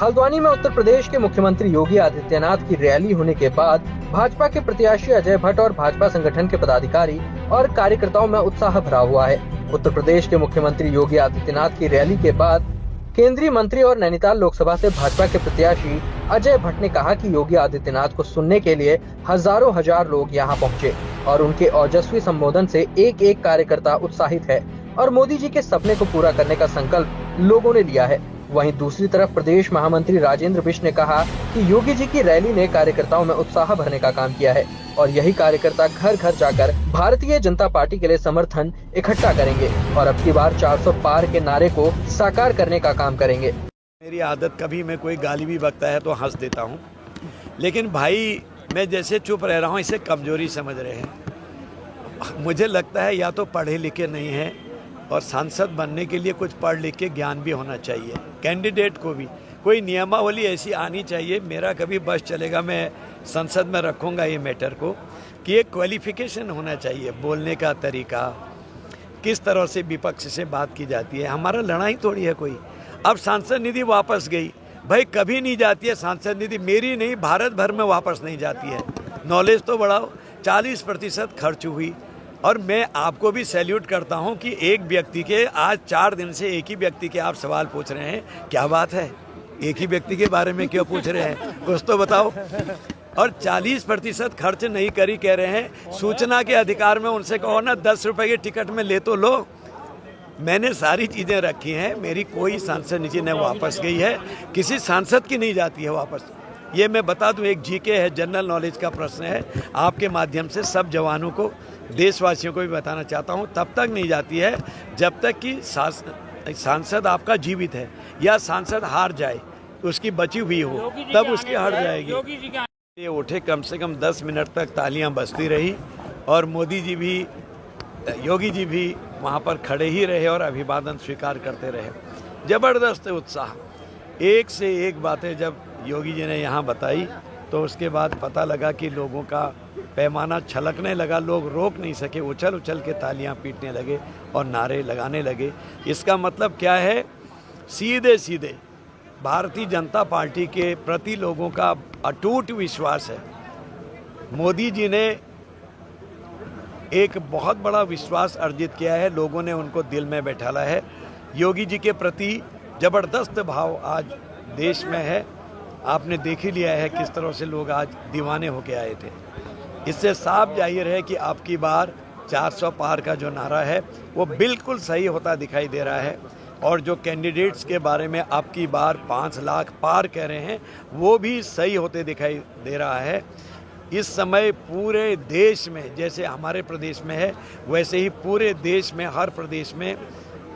हल्द्वानी में उत्तर प्रदेश के मुख्यमंत्री योगी आदित्यनाथ की रैली होने के बाद भाजपा के प्रत्याशी अजय भट्ट और भाजपा संगठन के पदाधिकारी और कार्यकर्ताओं में उत्साह भरा हुआ है। उत्तर प्रदेश के मुख्यमंत्री योगी आदित्यनाथ की रैली के बाद केंद्रीय मंत्री और नैनीताल लोकसभा से भाजपा के प्रत्याशी अजय भट्ट ने कहा कि योगी आदित्यनाथ को सुनने के लिए हजारों हजार लोग यहां पहुंचे और उनके ओजस्वी संबोधन से एक एक कार्यकर्ता उत्साहित है और मोदी जी के सपने को पूरा करने का संकल्प लोगों ने लिया है। वहीं दूसरी तरफ प्रदेश महामंत्री राजेंद्र बिष्ट ने कहा कि योगी जी की रैली ने कार्यकर्ताओं में उत्साह भरने का काम किया है और यही कार्यकर्ता घर घर जाकर भारतीय जनता पार्टी के लिए समर्थन इकट्ठा करेंगे और अब की बार 400 पार के नारे को साकार करने का काम करेंगे। मेरी आदत, कभी मैं कोई गाली भी बकता है तो हंस देता हूँ, लेकिन भाई मैं जैसे चुप रह रहा हूँ इसे कमजोरी समझ रहे हैं। मुझे लगता है या तो पढ़े लिखे नहीं हैं और सांसद बनने के लिए कुछ पढ़ लिख के ज्ञान भी होना चाहिए। कैंडिडेट को भी कोई नियमावली ऐसी आनी चाहिए। मेरा कभी बस चलेगा, मैं संसद में रखूँगा ये मैटर को कि एक क्वालिफिकेशन होना चाहिए, बोलने का तरीका, किस तरह से विपक्ष से बात की जाती है। हमारा लड़ाई थोड़ी है कोई। अब सांसद निधि वापस गई, भाई कभी नहीं जाती है सांसद निधि, मेरी नहीं भारत भर में वापस नहीं जाती है। नॉलेज तो बढ़ाओ। 40% खर्च हुई और मैं आपको भी सैल्यूट करता हूं कि एक व्यक्ति के आज 4 दिन से एक ही व्यक्ति के आप सवाल पूछ रहे हैं। क्या बात है, एक ही व्यक्ति के बारे में क्यों पूछ रहे हैं, कुछ तो बताओ। और 40% खर्च नहीं करी कह रहे हैं। सूचना के अधिकार में उनसे कहो ना 10 रुपए के टिकट में ले तो लो। मैंने सारी चीज़ें रखी हैं, मेरी कोई सांसद निधि न वापस गई है, किसी सांसद की नहीं जाती है वापस। ये मैं बता दूं, एक जीके है, जनरल नॉलेज का प्रश्न है, आपके माध्यम से सब जवानों को, देशवासियों को भी बताना चाहता हूं, तब तक नहीं जाती है जब तक कि सांसद आपका जीवित है या सांसद हार जाए, उसकी बची हुई हो, तब उसकी हट जाएगी। ये उठे, कम से कम 10 मिनट तक तालियां बजती रही और मोदी जी भी, योगी जी भी वहाँ पर खड़े ही रहे और अभिवादन स्वीकार करते रहे। ज़बरदस्त उत्साह, एक से एक बातें जब योगी जी ने यहाँ बताई तो उसके बाद पता लगा कि लोगों का पैमाना छलकने लगा। लोग रोक नहीं सके, उछल उछल के तालियां पीटने लगे और नारे लगाने लगे। इसका मतलब क्या है, सीधे सीधे भारतीय जनता पार्टी के प्रति लोगों का अटूट विश्वास है। मोदी जी ने एक बहुत बड़ा विश्वास अर्जित किया है, लोगों ने उनको दिल में बैठाला है। योगी जी के प्रति ज़बरदस्त भाव आज देश में है। आपने देख ही लिया है किस तरह से लोग आज दीवाने होके आए थे। इससे साफ जाहिर है कि आपकी बार 400 पार का जो नारा है वो बिल्कुल सही होता दिखाई दे रहा है और जो कैंडिडेट्स के बारे में आपकी बार 5 लाख पार कह रहे हैं वो भी सही होते दिखाई दे रहा है। इस समय पूरे देश में, जैसे हमारे प्रदेश में है वैसे ही पूरे देश में, हर प्रदेश में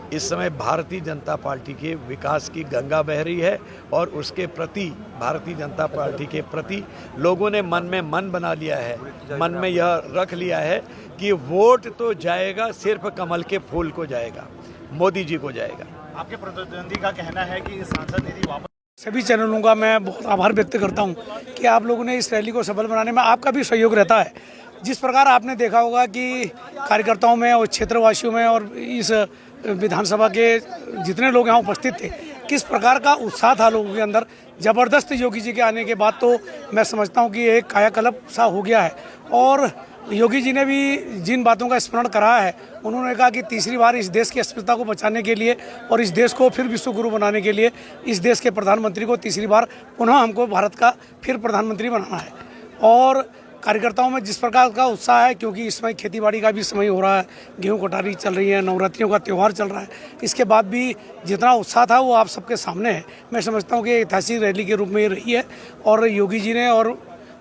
इस समय भारतीय जनता पार्टी के विकास की गंगा बह रही है और उसके प्रति, भारतीय जनता पार्टी के प्रति लोगों ने मन में मन बना लिया है, मन में यह रख लिया है कि वोट तो जाएगा, सिर्फ कमल के फूल को जाएगा, मोदी जी को जाएगा। आपके प्रतिद्वंदी का कहना है कि सांसद निधि वापस। सभी चैनलों का मैं बहुत आभार व्यक्त करता हूं कि आप लोगों ने इस रैली को सफल बनाने में आपका भी सहयोग रहता है। जिस प्रकार आपने देखा होगा कि कार्यकर्ताओं में और क्षेत्रवासियों में और इस विधानसभा के जितने लोग यहाँ उपस्थित थे, किस प्रकार का उत्साह था लोगों के अंदर। ज़बरदस्त योगी जी के आने के बाद तो मैं समझता हूँ कि एक कायाकल्प सा हो गया है। और योगी जी ने भी जिन बातों का स्मरण कराया है, उन्होंने कहा कि तीसरी बार इस देश की अस्मिता को बचाने के लिए और इस देश को फिर विश्व गुरु बनाने के लिए इस देश के प्रधानमंत्री को तीसरी बार पुनः हमको भारत का फिर प्रधानमंत्री बनाना है। और कार्यकर्ताओं में जिस प्रकार का उत्साह है, क्योंकि इस समय खेतीबाड़ी का भी समय हो रहा है, गेहूं कटारी चल रही है, नवरात्रियों का त्यौहार चल रहा है, इसके बाद भी जितना उत्साह था वो आप सबके सामने है। मैं समझता हूँ कि ऐतिहासिक रैली के रूप में ये रही है और योगी जी ने और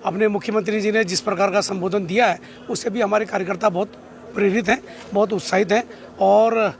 अपने मुख्यमंत्री जी ने जिस प्रकार का संबोधन दिया है उससे भी हमारे कार्यकर्ता बहुत प्रेरित हैं, बहुत उत्साहित हैं और